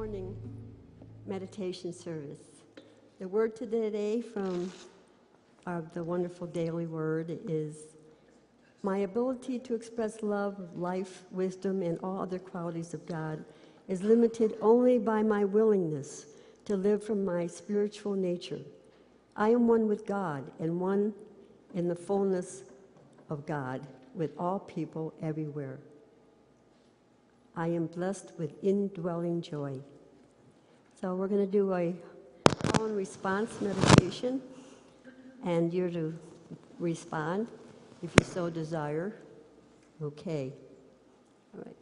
morning meditation service. The word today from the wonderful daily word is, my ability to express love, life, wisdom, and all other qualities of God is limited only by my willingness to live from my spiritual nature. I am one with God and one in the fullness of God with all people everywhere. I am blessed with indwelling joy. So we're going to do a call and response meditation, and you're to respond if you so desire. Okay. All right.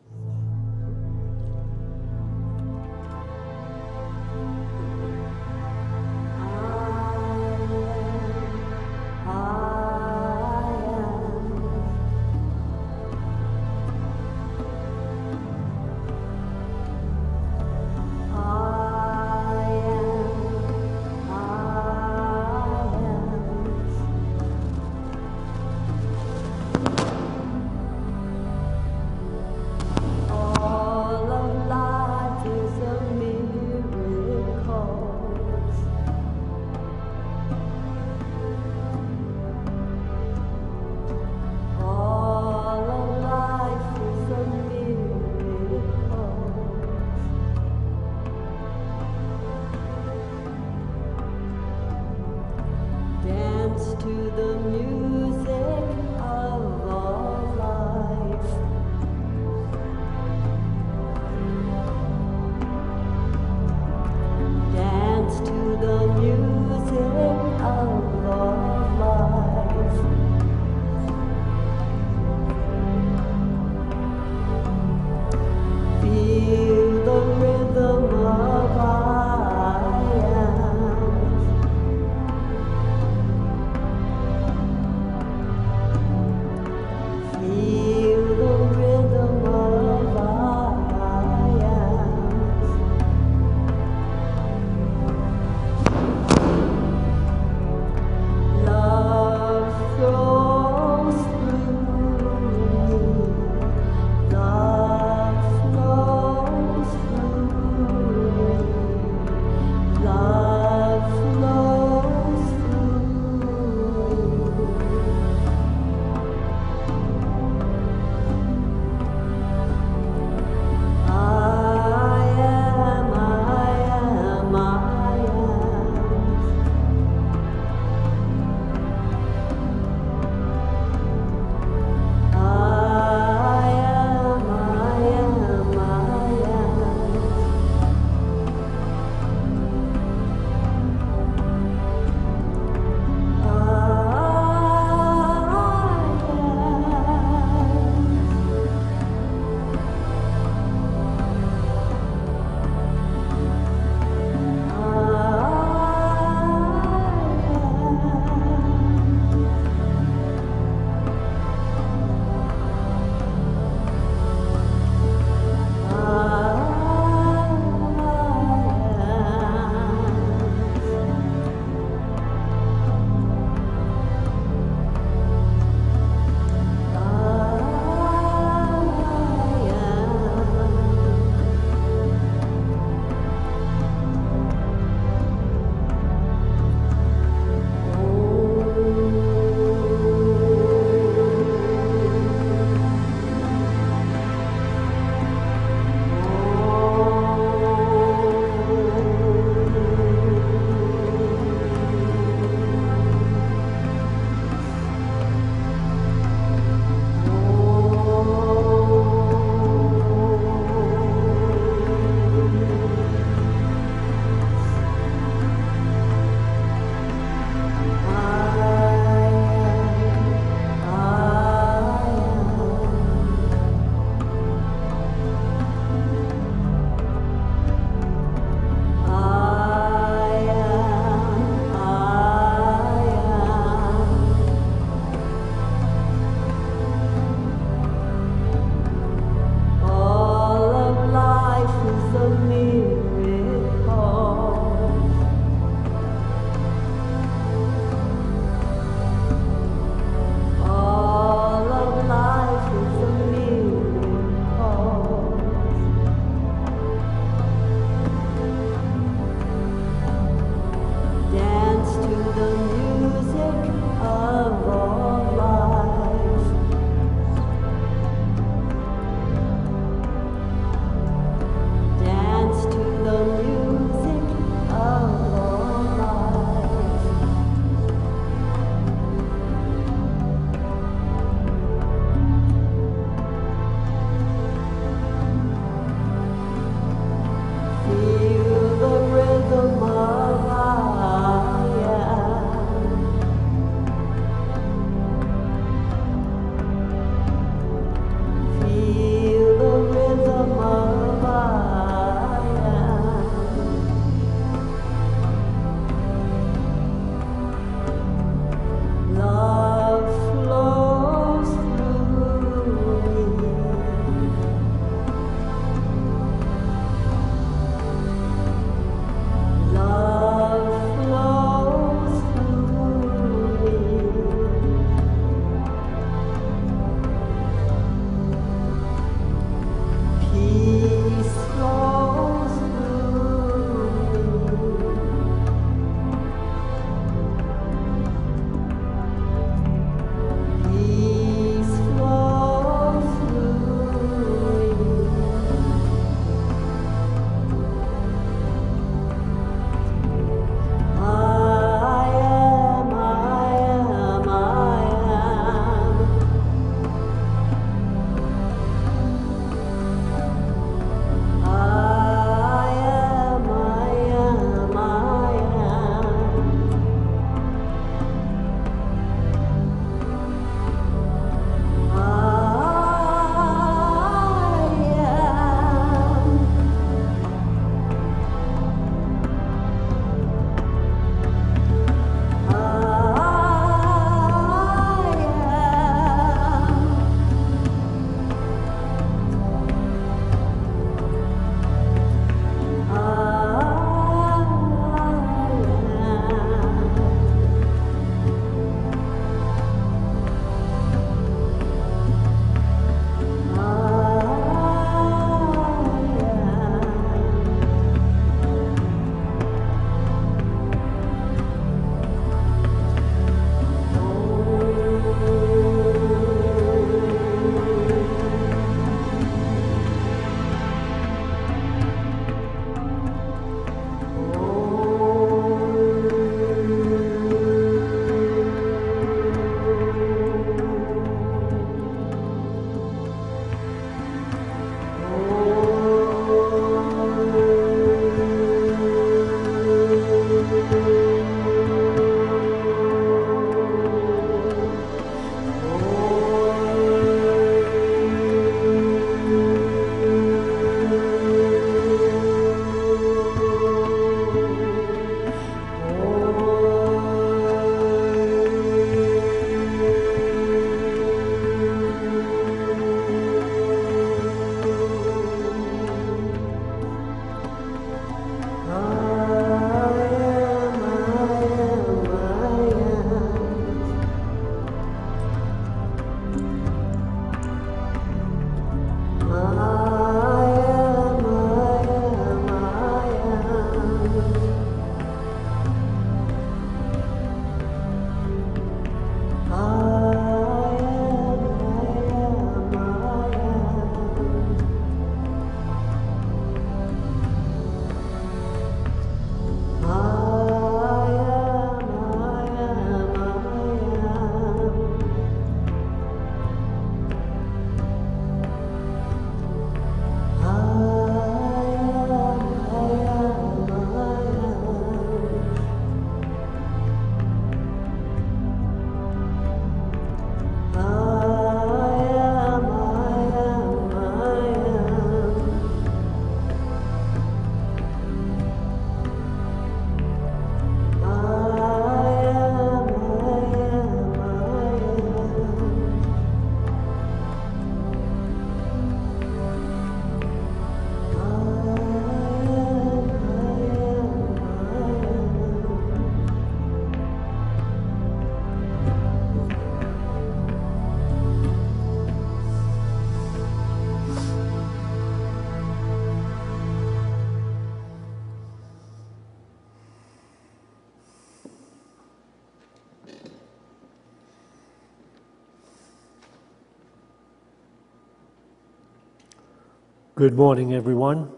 Good morning, everyone.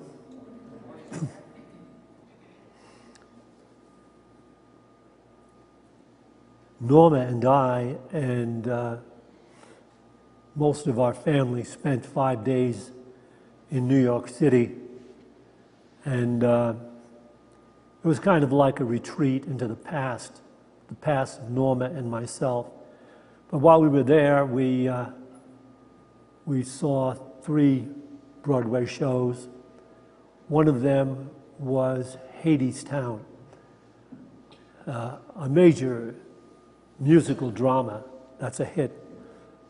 Norma and I and most of our family spent 5 days in New York City, and it was kind of like a retreat into the past of Norma and myself. But while we were there, we saw 3 Broadway shows. One of them was Hadestown, a major musical drama that's a hit.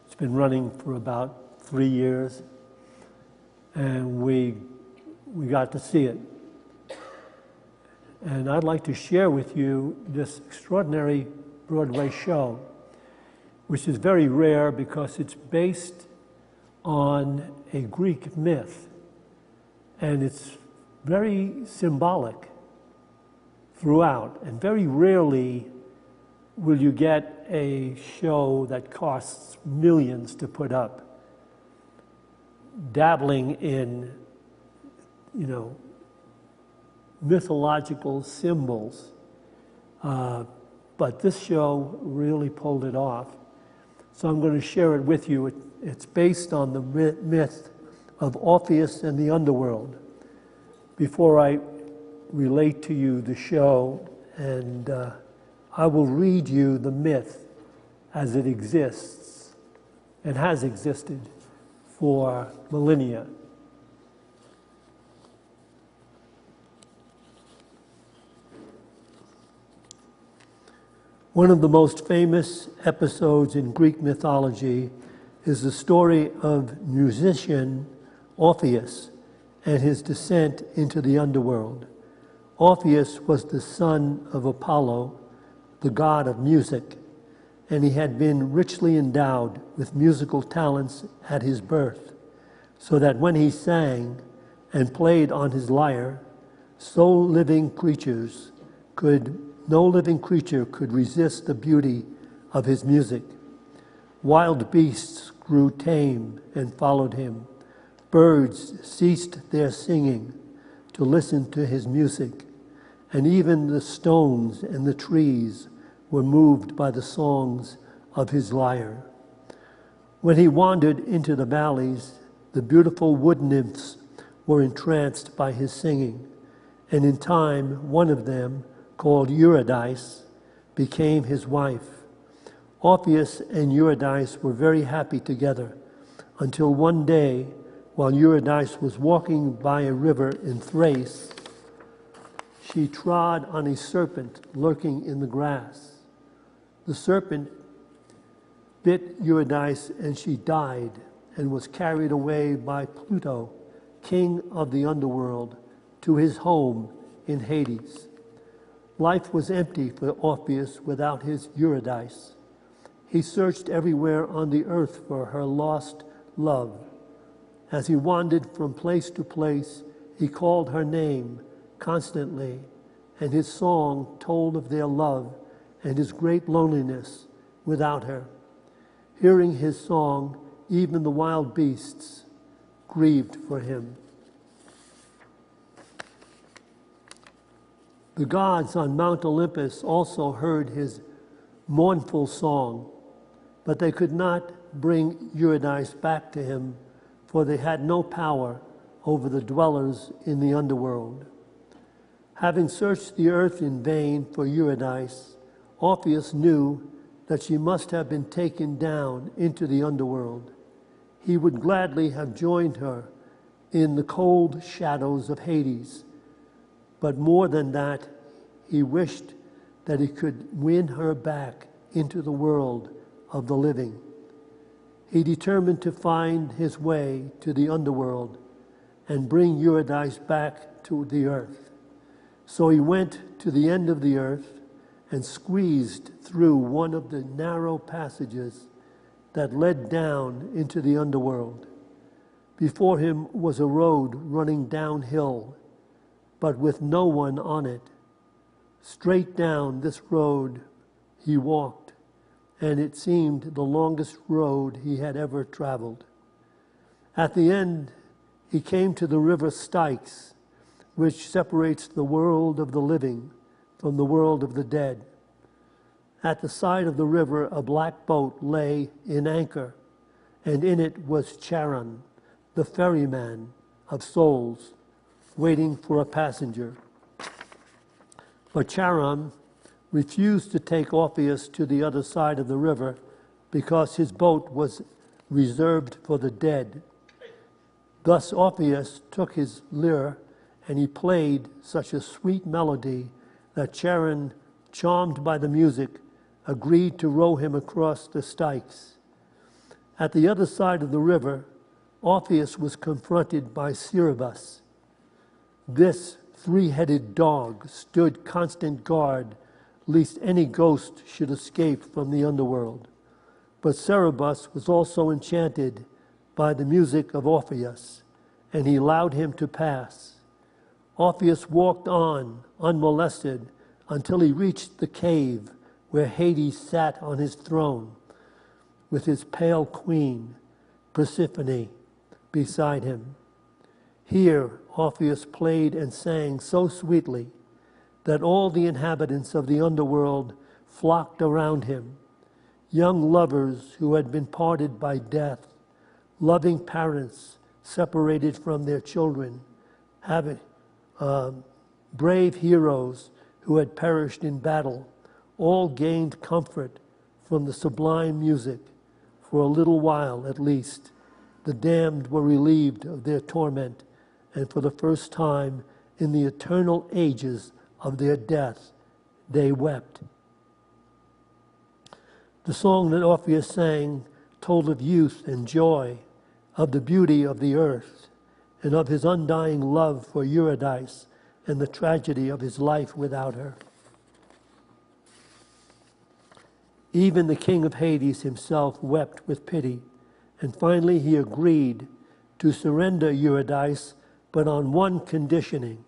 It's been running for about 3 years, and we got to see it. And I'd like to share with you this extraordinary Broadway show, which is very rare because it's based on a Greek myth, and it's very symbolic throughout, and very rarely will you get a show that costs millions to put up, dabbling in, mythological symbols. But this show really pulled it off. So I'm going to share it with you. It's based on the myth of Orpheus and the underworld. Before I relate to you the show, and I will read you the myth as it exists and has existed for millennia. One of the most famous episodes in Greek mythology is the story of musician Orpheus and his descent into the underworld. Orpheus was the son of Apollo, the god of music, and he had been richly endowed with musical talents at his birth, so that when he sang and played on his lyre, no living creature could resist the beauty of his music. Wild beasts grew tame and followed him. Birds ceased their singing to listen to his music, and even the stones and the trees were moved by the songs of his lyre. When he wandered into the valleys, the beautiful wood nymphs were entranced by his singing, and in time one of them, called Eurydice, became his wife. Orpheus and Eurydice were very happy together until one day, while Eurydice was walking by a river in Thrace, she trod on a serpent lurking in the grass. The serpent bit Eurydice, and she died and was carried away by Pluto, king of the underworld, to his home in Hades. Life was empty for Orpheus without his Eurydice. He searched everywhere on the earth for her lost love. As he wandered from place to place, he called her name constantly, and his song told of their love and his great loneliness without her. Hearing his song, even the wild beasts grieved for him. The gods on Mount Olympus also heard his mournful song, but they could not bring Eurydice back to him, for they had no power over the dwellers in the underworld. Having searched the earth in vain for Eurydice, Orpheus knew that she must have been taken down into the underworld. He would gladly have joined her in the cold shadows of Hades, but more than that, he wished that he could win her back into the world of the living. He determined to find his way to the underworld and bring Eurydice back to the earth. So he went to the end of the earth and squeezed through one of the narrow passages that led down into the underworld. Before him was a road running downhill, but with no one on it. Straight down this road he walked, and it seemed the longest road he had ever traveled. At the end, he came to the river Styx, which separates the world of the living from the world of the dead. At the side of the river, a black boat lay in anchor, and in it was Charon, the ferryman of souls, waiting for a passenger. But Charon refused to take Orpheus to the other side of the river because his boat was reserved for the dead. Thus Orpheus took his lyre, and he played such a sweet melody that Charon, charmed by the music, agreed to row him across the Styx. At the other side of the river, Orpheus was confronted by Cerberus. This three-headed dog stood constant guard lest any ghost should escape from the underworld. But Cerberus was also enchanted by the music of Orpheus, and he allowed him to pass. Orpheus walked on, unmolested, until he reached the cave where Hades sat on his throne, with his pale queen, Persephone, beside him. Here, Orpheus played and sang so sweetly that all the inhabitants of the underworld flocked around him. Young lovers who had been parted by death, loving parents separated from their children, brave heroes who had perished in battle, all gained comfort from the sublime music. For a little while, at least, the damned were relieved of their torment, and for the first time in the eternal ages of their death, they wept. The song that Orpheus sang told of youth and joy, of the beauty of the earth, and of his undying love for Eurydice and the tragedy of his life without her. Even the king of Hades himself wept with pity, and finally he agreed to surrender Eurydice, but on one conditioning.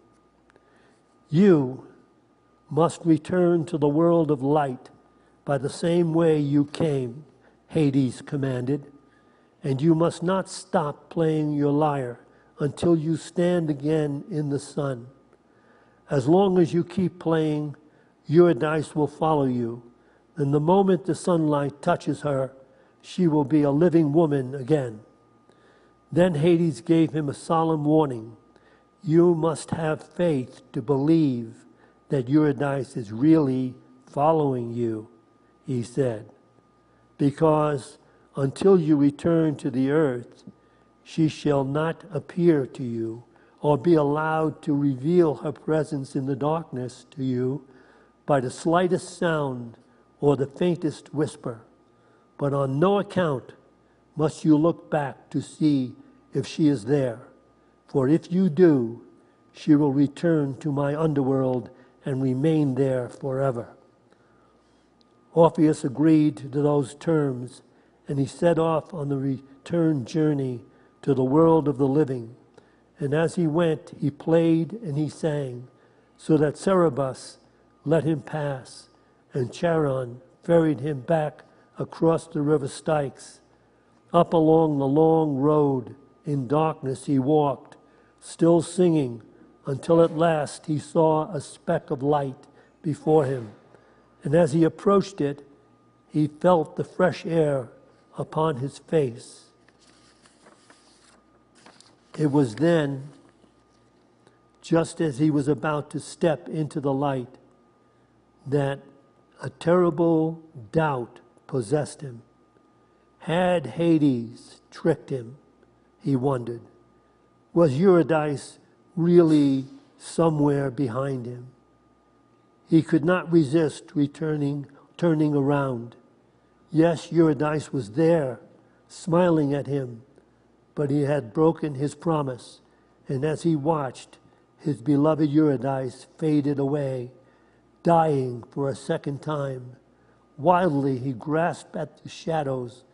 You must return to the world of light by the same way you came, Hades commanded, and you must not stop playing your lyre until you stand again in the sun. As long as you keep playing, Eurydice will follow you, and the moment the sunlight touches her, she will be a living woman again. Then Hades gave him a solemn warning. You must have faith to believe that Eurydice is really following you, he said, because until you return to the earth, she shall not appear to you or be allowed to reveal her presence in the darkness to you by the slightest sound or the faintest whisper. But on no account must you look back to see if she is there, for if you do, she will return to my underworld and remain there forever. Orpheus agreed to those terms, and he set off on the return journey to the world of the living. And as he went, he played and he sang, so that Cerberus let him pass, and Charon ferried him back across the river Styx. Up along the long road in darkness he walked, still singing, until at last he saw a speck of light before him. And as he approached it, he felt the fresh air upon his face. It was then, just as he was about to step into the light, that a terrible doubt possessed him. Had Hades tricked him, he wondered? Was Eurydice really somewhere behind him? He could not resist turning around. Yes, Eurydice was there, smiling at him, but he had broken his promise, and as he watched, his beloved Eurydice faded away, dying for a second time. Wildly he grasped at the shadows,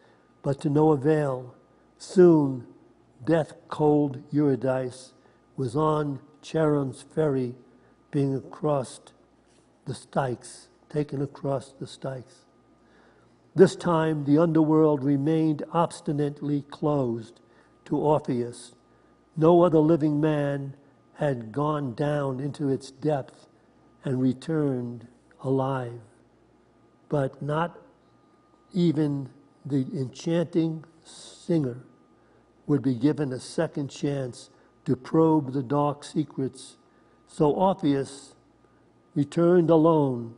but to no avail. Soon, death-cold Eurydice was on Charon's ferry, being across the Styx, taken across the Styx. This time, the underworld remained obstinately closed to Orpheus, No other living man had gone down into its depth and returned alive. But not even the enchanting singer would be given a second chance to probe the dark secrets. So Orpheus returned alone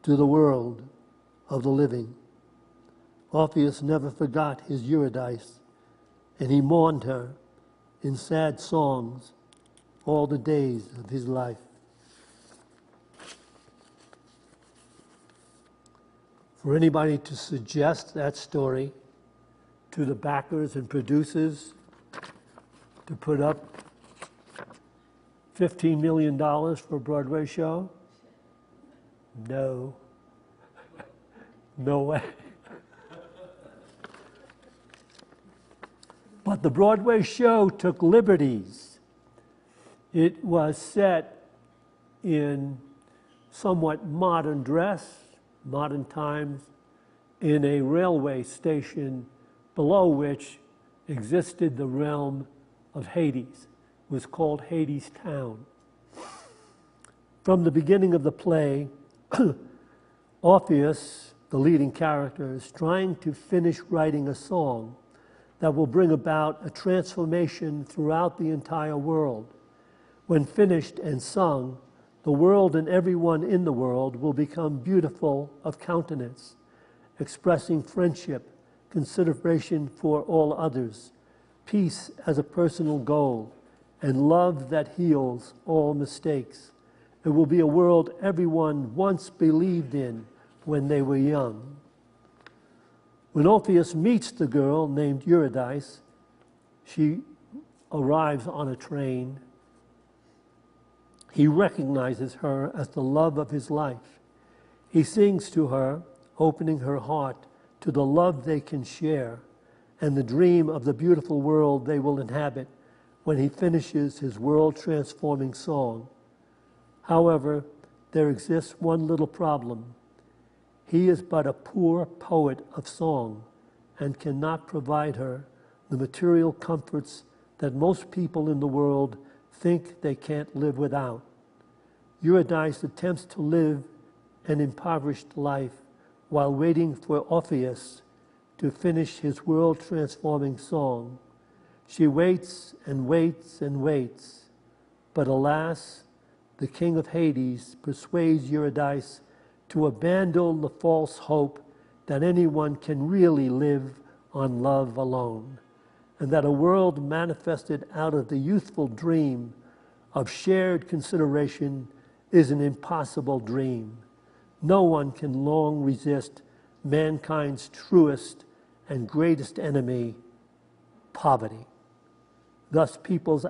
to the world of the living. Orpheus never forgot his Eurydice, and he mourned her in sad songs all the days of his life. For anybody to suggest that story to the backers and producers to put up $15 million for a Broadway show? No. No way. But the Broadway show took liberties. It was set in somewhat modern dress, modern times, in a railway station below which existed the realm of Hades. It was called Hadestown. From the beginning of the play, Orpheus, the leading character, is trying to finish writing a song that will bring about a transformation throughout the entire world. When finished and sung, the world and everyone in the world will become beautiful of countenance, expressing friendship, consideration for all others, peace as a personal goal, and love that heals all mistakes. It will be a world everyone once believed in when they were young. When Orpheus meets the girl named Eurydice, she arrives on a train. He recognizes her as the love of his life. He sings to her, opening her heart to the love they can share and the dream of the beautiful world they will inhabit when he finishes his world-transforming song. However, there exists one little problem. He is but a poor poet of song and cannot provide her the material comforts that most people in the world think they can't live without. Eurydice attempts to live an impoverished life while waiting for Orpheus to finish his world-transforming song. She waits and waits and waits, but alas, the king of Hades persuades Eurydice to abandon the false hope that anyone can really live on love alone, and that a world manifested out of the youthful dream of shared consideration is an impossible dream. No one can long resist mankind's truest and greatest enemy, poverty. Thus, people's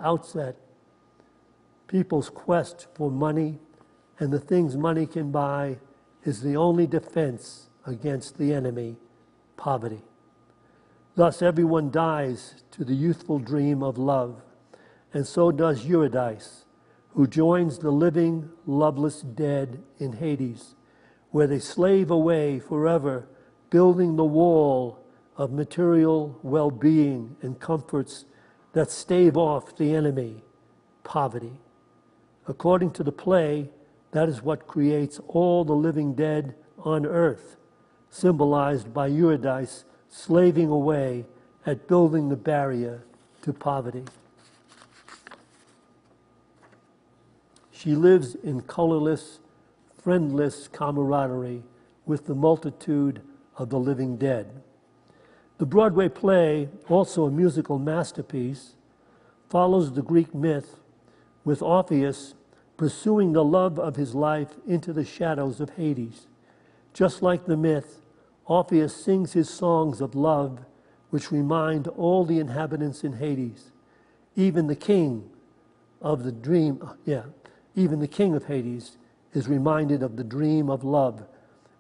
quest for money and the things money can buy is the only defense against the enemy, poverty. Thus, everyone dies to the youthful dream of love, and so does Eurydice, who joins the living, loveless dead in Hades, where they slave away forever, building the wall of material well-being and comforts that stave off the enemy, poverty. According to the play, that is what creates all the living dead on earth, symbolized by Eurydice slaving away at building the barrier to poverty. She lives in colorless, friendless camaraderie with the multitude of the living dead. The Broadway play, also a musical masterpiece, follows the Greek myth with Orpheus pursuing the love of his life into the shadows of Hades. Just like the myth, Orpheus sings his songs of love, which remind all the inhabitants in Hades, even the king of Hades is reminded of the dream of love,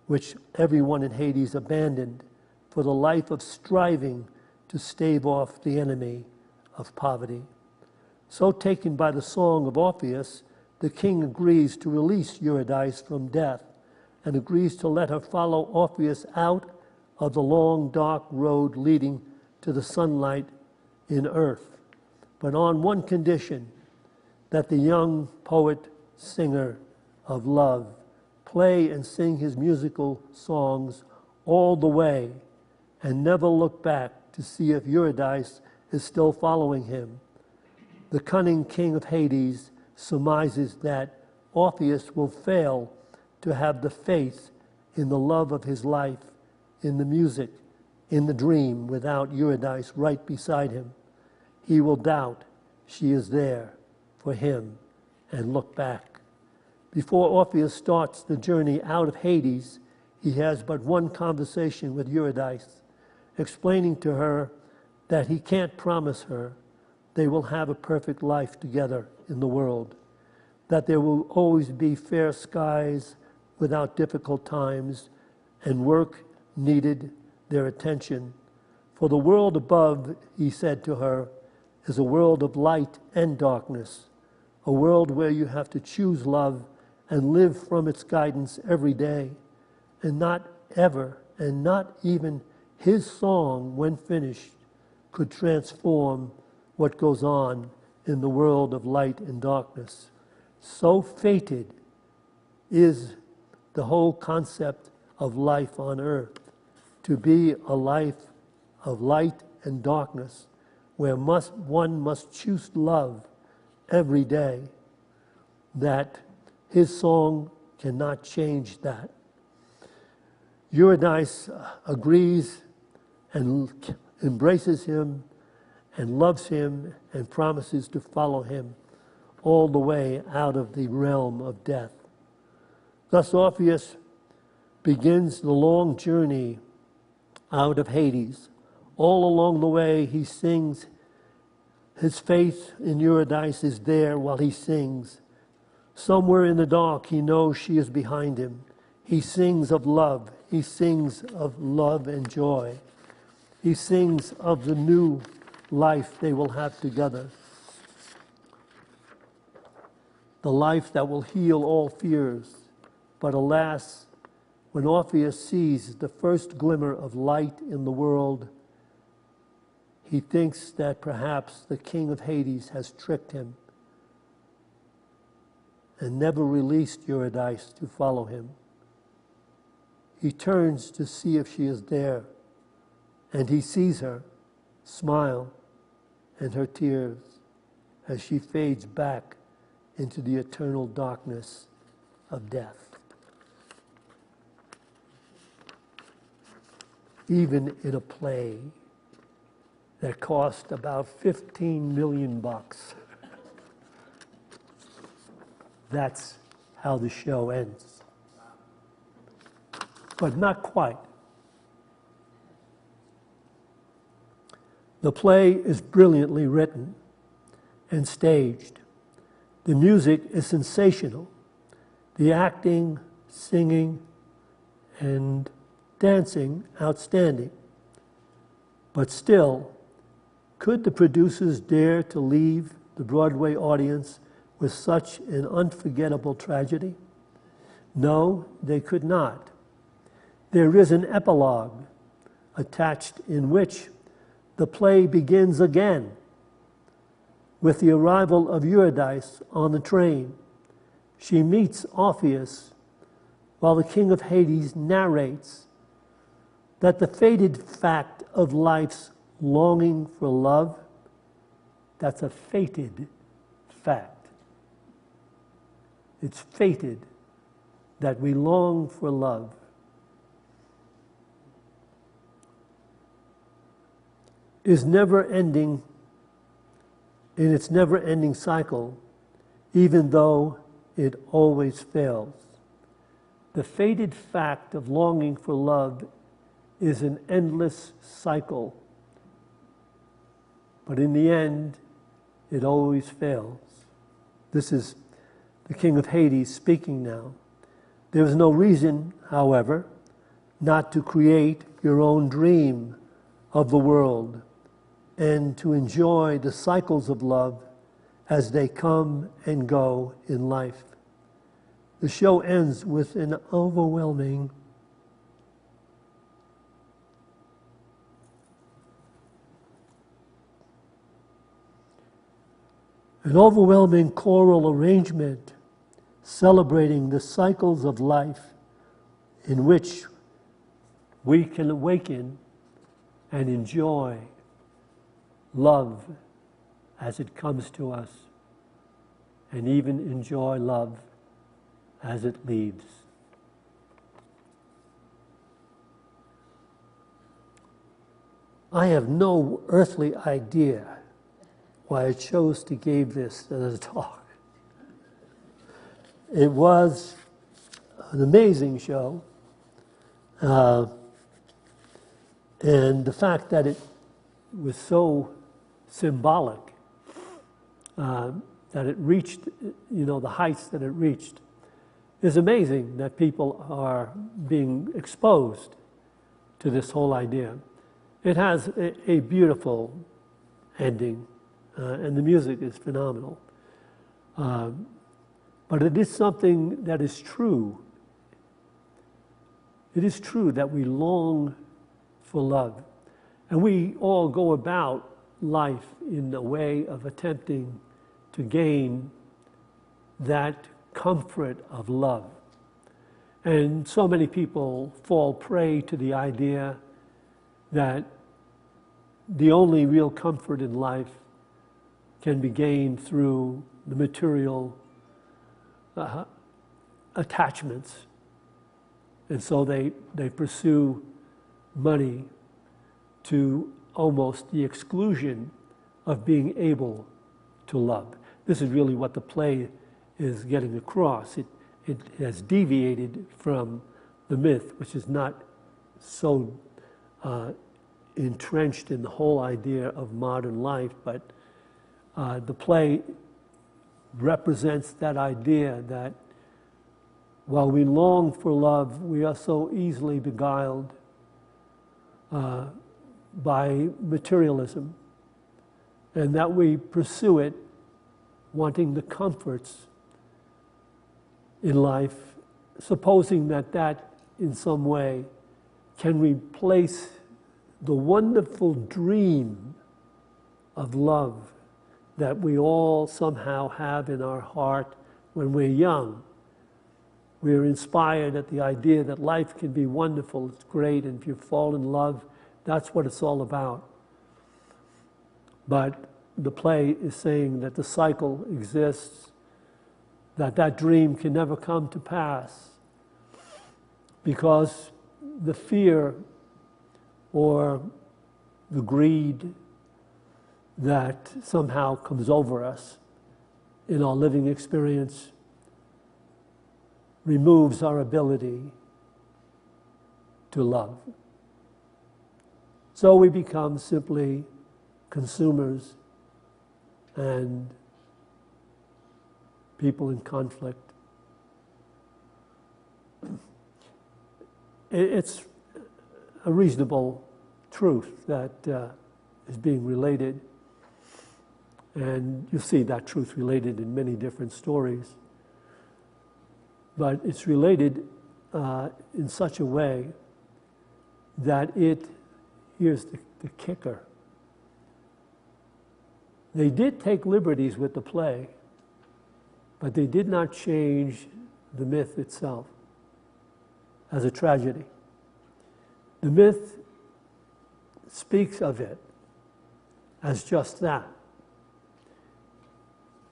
which everyone in Hades abandoned for the life of striving to stave off the enemy of poverty. So taken by the song of Orpheus, the king agrees to release Eurydice from death and agrees to let her follow Orpheus out of the long, dark road leading to the sunlight in earth. but on one condition, that the young poet-singer of love play and sing his musical songs all the way and never look back to see if Eurydice is still following him. The cunning king of Hades surmises that Orpheus will fail to have the faith in the love of his life, in the music, in the dream, without Eurydice right beside him. He will doubt she is there for him and look back. Before Orpheus starts the journey out of Hades, he has but one conversation with Eurydice, explaining to her that he can't promise her they will have a perfect life together in the world, that there will always be fair skies without difficult times, and work needed their attention. For the world above, he said to her, is a world of light and darkness, a world where you have to choose love and live from its guidance every day, and not ever, and not even his song, when finished, could transform what goes on in the world of light and darkness. So fated is the whole concept of life on earth, to be a life of light and darkness, where one must choose love every day, that his song cannot change that. Eurydice agrees and embraces him and loves him and promises to follow him all the way out of the realm of death. Thus Orpheus begins the long journey out of Hades. All along the way he sings. His faith in Eurydice is there while he sings. Somewhere in the dark he knows she is behind him. He sings of love. He sings of love and joy. He sings of the new life they will have together. The life that will heal all fears. But alas, when Orpheus sees the first glimmer of light in the world, he thinks that perhaps the king of Hades has tricked him and never released Eurydice to follow him. He turns to see if she is there, and he sees her smile and her tears as she fades back into the eternal darkness of death. Even in a play that cost about $15 million, that's how the show ends. But not quite. The play is brilliantly written and staged. The music is sensational. The acting, singing, and dancing, outstanding. But still, could the producers dare to leave the Broadway audience with such an unforgettable tragedy? No, they could not. There is an epilogue attached in which the play begins again with the arrival of Eurydice on the train. She meets Orpheus while the king of Hades narrates that the fated fact of life's longing for love, that's a fated fact. It's fated that we long for love. Is never ending in its never-ending cycle, even though it always fails. The fated fact of longing for love is an endless cycle, but in the end, it always fails. This is the king of Hades speaking now. There is no reason, however, not to create your own dream of the world and to enjoy the cycles of love as they come and go in life. The show ends with an overwhelming An overwhelming choral arrangement celebrating the cycles of life in which we can awaken and enjoy love as it comes to us, and even enjoy love as it leaves. I have no earthly idea why I chose to give this as a talk. It was an amazing show. And the fact that it was so symbolic, that it reached, the heights that it reached, is amazing that people are being exposed to this whole idea. It has a beautiful ending, and the music is phenomenal. But it is something that is true. It is true that we long for love. And we all go about life in a way of attempting to gain that comfort of love. And so many people fall prey to the idea that the only real comfort in life can be gained through the material attachments. And so they pursue money to almost the exclusion of being able to love. This is really what the play is getting across. It has deviated from the myth, which is not so entrenched in the whole idea of modern life, but the play represents that idea that while we long for love, we are so easily beguiled by materialism, and that we pursue it wanting the comforts in life, supposing that in some way can replace the wonderful dream of love that we all somehow have in our heart when we're young. We're inspired at the idea that life can be wonderful, it's great, and if you fall in love, that's what it's all about. But the play is saying that the cycle exists, that dream can never come to pass, because the fear or the greed that somehow comes over us in our living experience removes our ability to love. So we become simply consumers and people in conflict. It's a reasonable truth that is being related, and you see that truth related in many different stories. But it's related in such a way that here's the kicker. They did take liberties with the play, but they did not change the myth itself as a tragedy. The myth speaks of it as just that.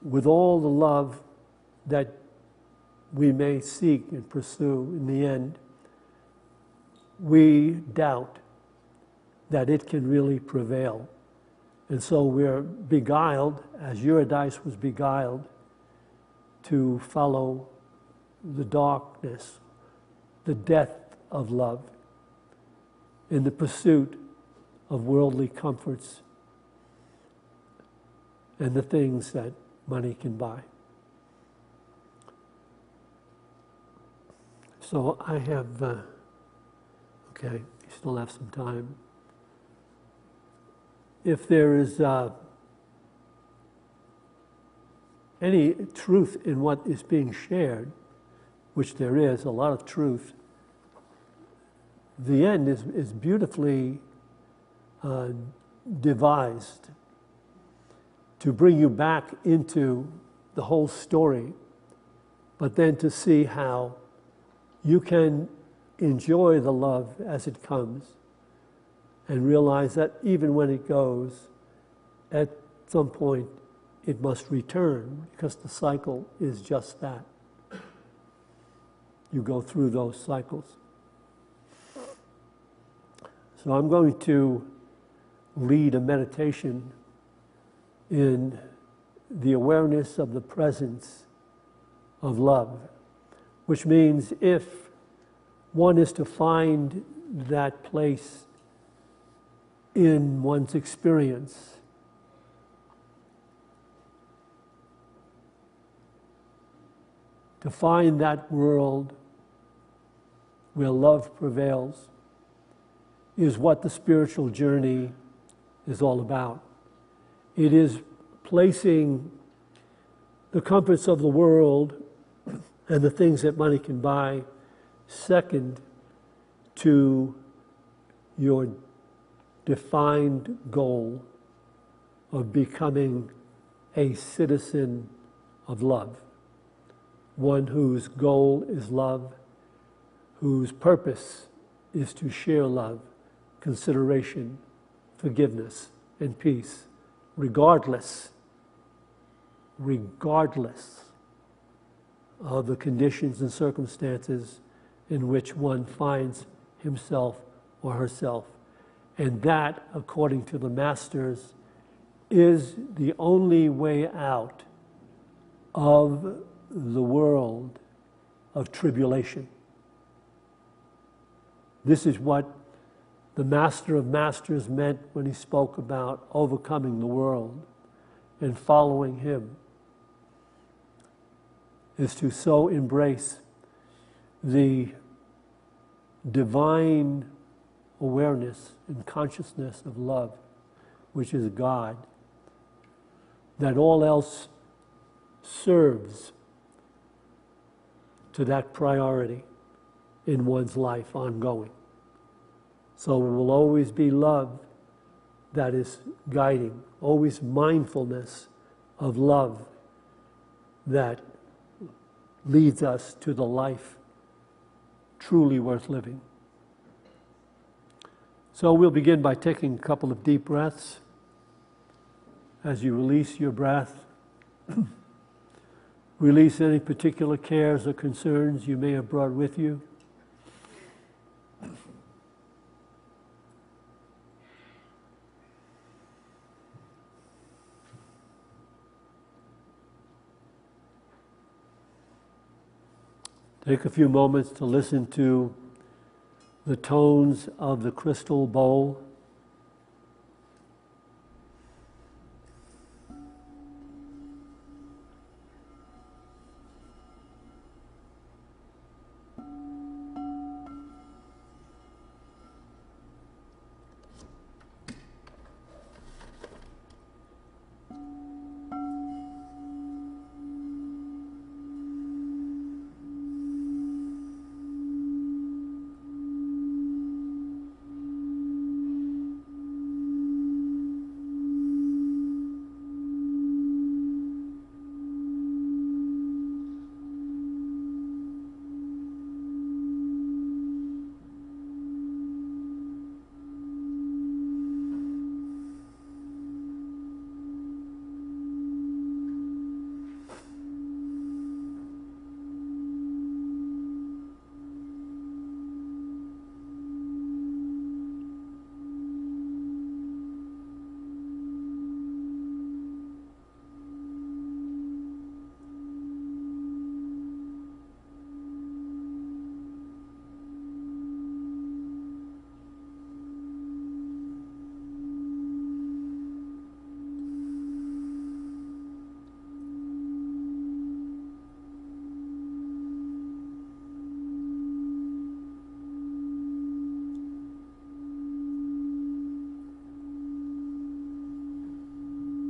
With all the love that we may seek and pursue, in the end, we doubt that it can really prevail. And so we're beguiled, as Eurydice was beguiled, to follow the darkness, the death of love, in the pursuit of worldly comforts and the things that money can buy. So I have, okay, we still have some time. If there is any truth in what is being shared, which there is a lot of truth, the end is beautifully devised to bring you back into the whole story, but then to see how you can enjoy the love as it comes and realize that even when it goes, at some point it must return, because the cycle is just that. You go through those cycles. So I'm going to lead a meditation in the awareness of the presence of love, which means if one is to find that place in one's experience, to find that world where love prevails, is what the spiritual journey is all about. It is placing the comforts of the world and the things that money can buy second to your defined goal of becoming a citizen of love. One whose goal is love, whose purpose is to share love, consideration, forgiveness, and peace, regardless of the conditions and circumstances in which one finds himself or herself. And that, according to the masters, is the only way out of the world of tribulation. This is what the Master of Masters meant when he spoke about overcoming the world and following him, is to so embrace the divine awareness and consciousness of love, which is God, that all else serves to that priority in one's life ongoing. So it will always be love that is guiding, always mindfulness of love that leads us to the life truly worth living. So we'll begin by taking a couple of deep breaths. As you release your breath, release any particular cares or concerns you may have brought with you. Take a few moments to listen to the tones of the crystal bowl.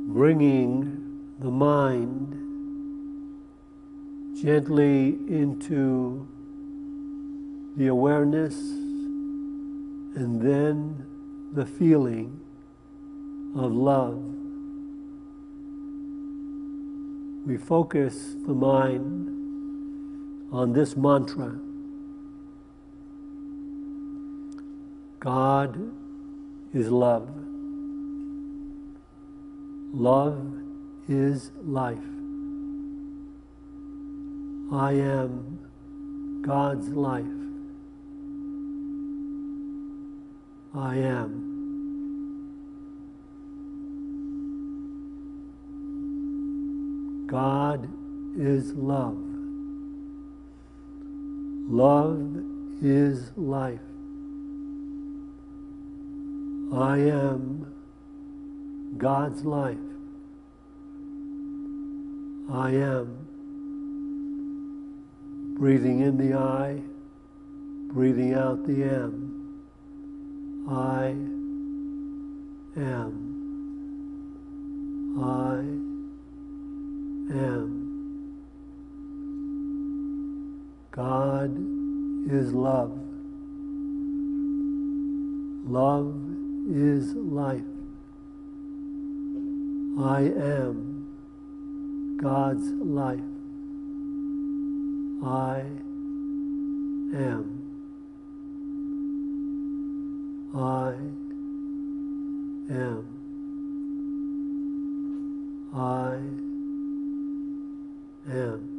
Bringing the mind gently into the awareness and then the feeling of love we focus the mind on this mantra. God is love. Love is life. I am God's life. I am. God is love. Love is life. I am God's life. I am. Breathing in the I, breathing out the am. I am. I am. God is love. Love is life. I am God's life. I am. I am. I am.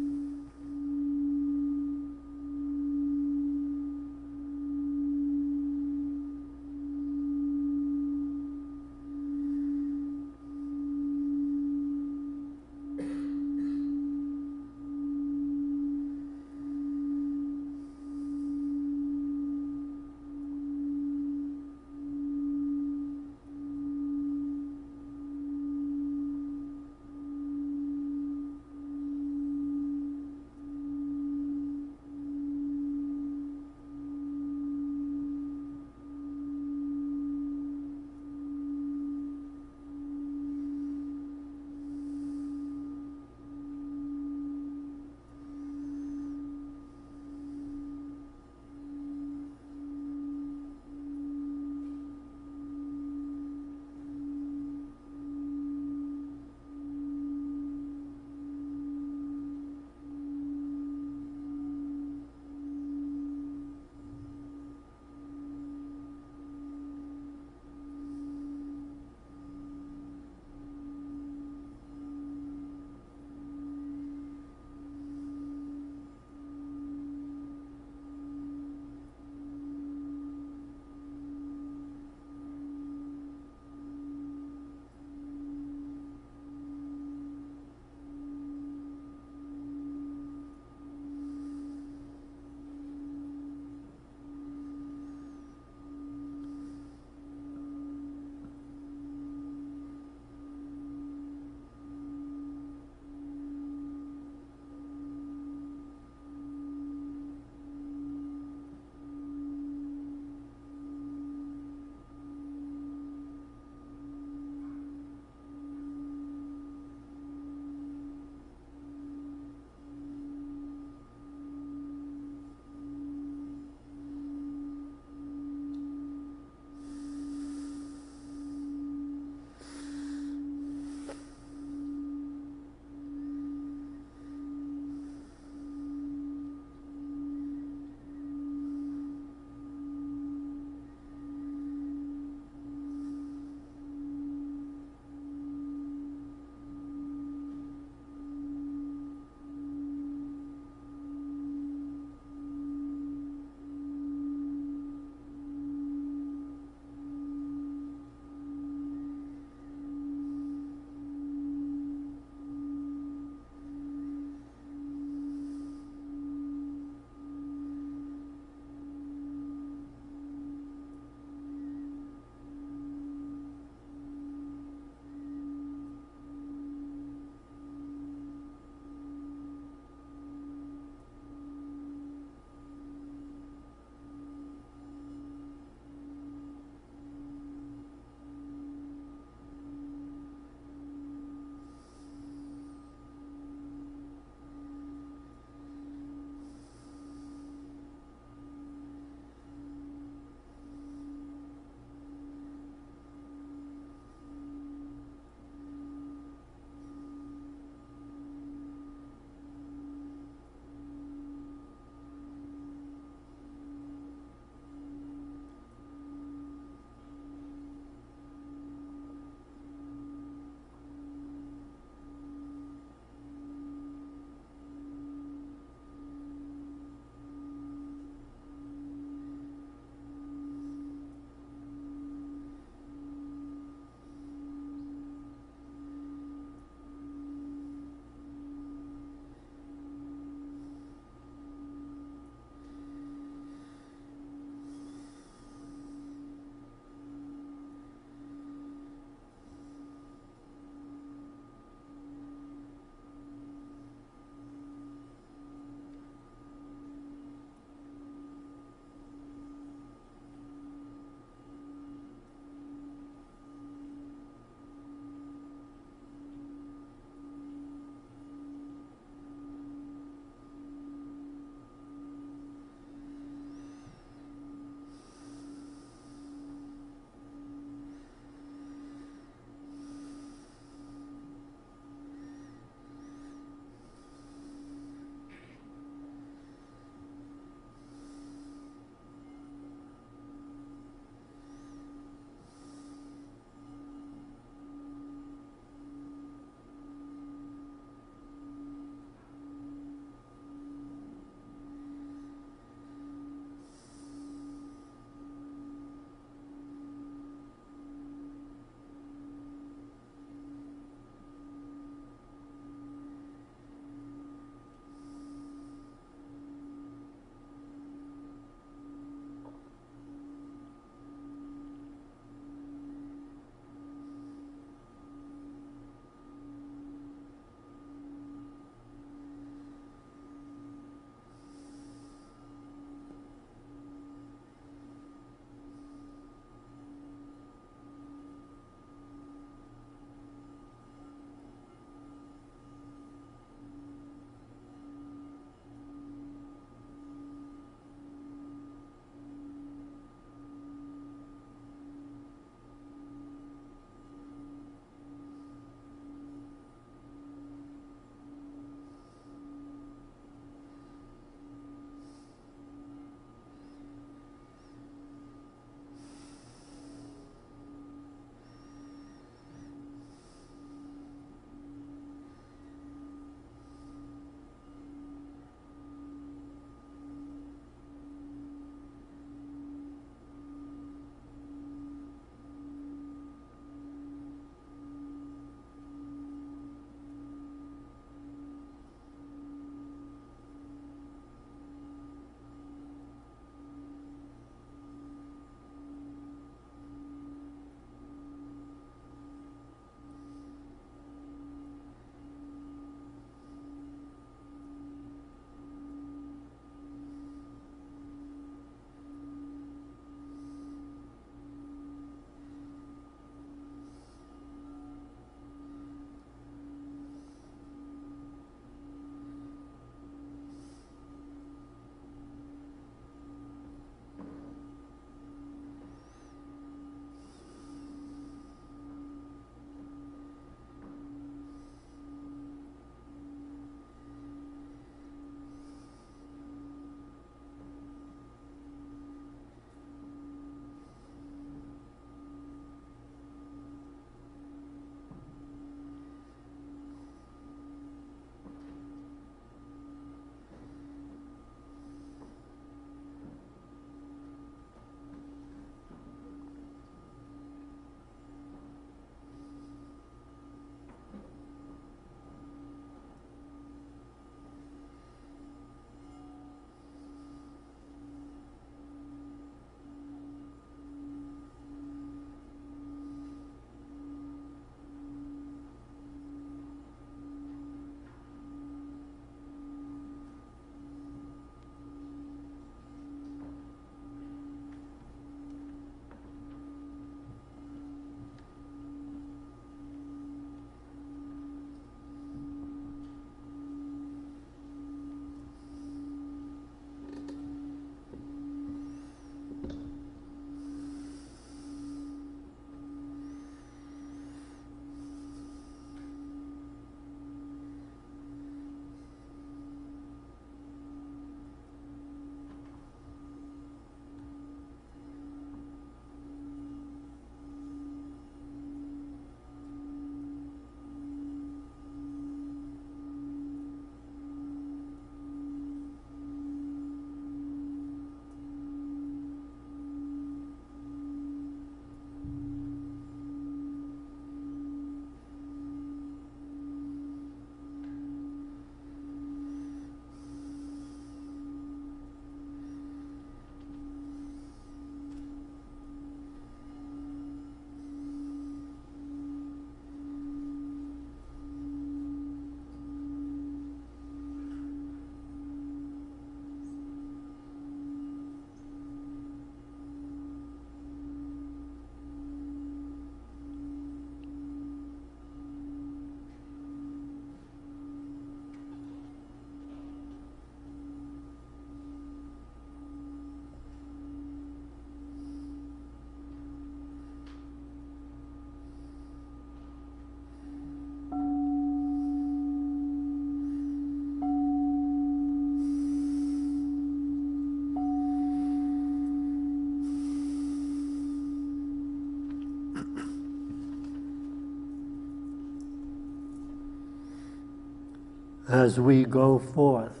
as we go forth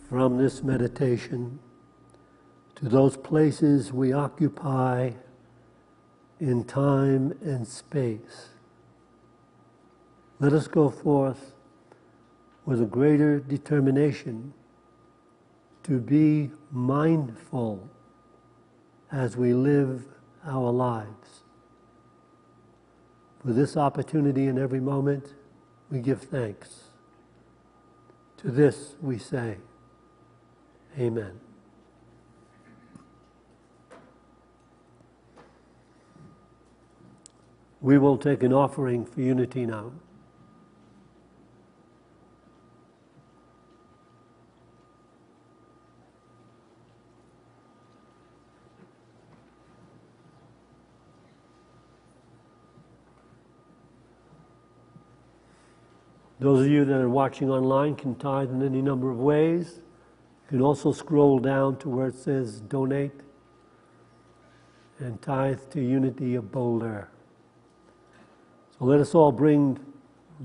from this meditation to those places we occupy in time and space. Let us go forth with a greater determination to be mindful as we live our lives. For this opportunity in every moment, we give thanks. To this we say, Amen. We will take an offering for unity now. Those of you that are watching online can tithe in any number of ways. You can also scroll down to where it says donate and tithe to Unity of Boulder. So let us all bring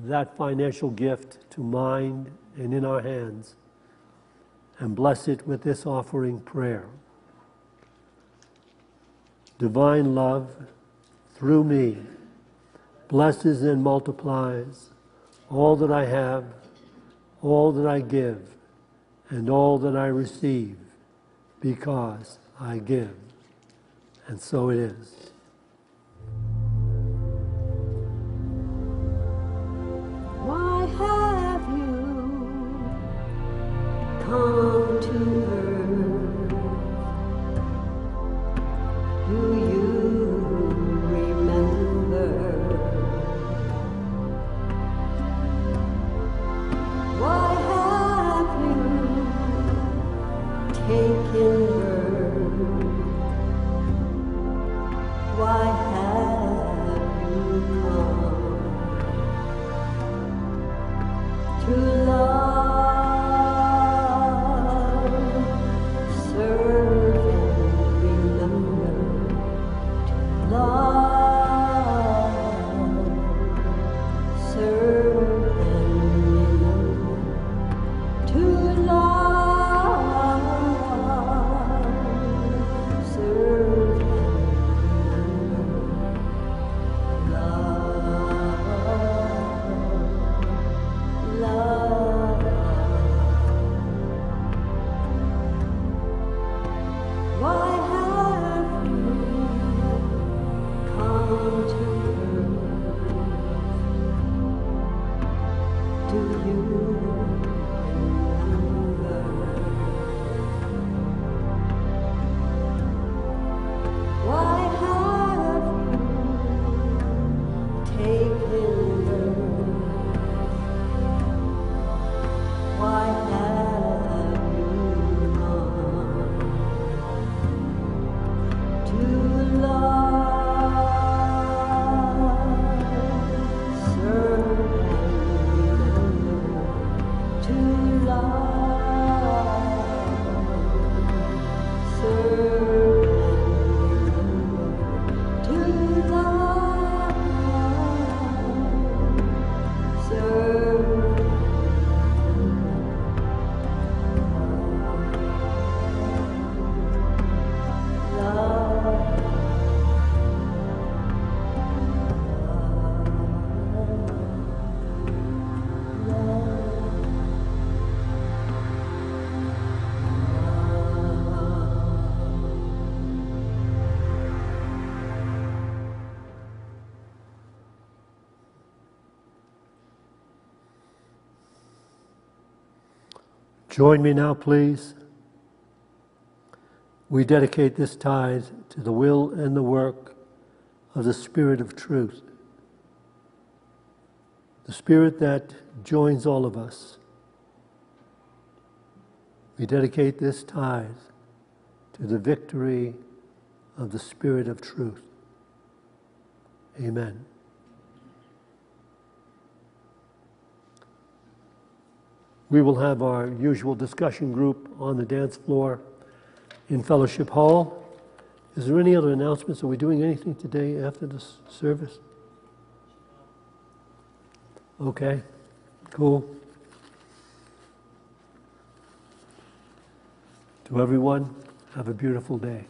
that financial gift to mind and in our hands and bless it with this offering prayer. Divine love, through me, blesses and multiplies all that I have, all that I give, and all that I receive, because I give. And so it is. Why have you come to earth? Do you remember? Why have you taken birth? Why have you come to love, serve and remember? To love, serve and remember. To love, serve and remember. Love. Why have you come to earth? Do you remember? Why have you taken birth? Why have you come to love, serve and remember? To love, serve and remember. To love, serve. Join me now, please. We dedicate this tithe to the will and the work of the Spirit of Truth, the Spirit that joins all of us. We dedicate this tithe to the victory of the Spirit of Truth. Amen. We will have our usual discussion group on the dance floor in Fellowship Hall. Is there any other announcements? Are we doing anything today after this service? Okay. Cool. To everyone, have a beautiful day.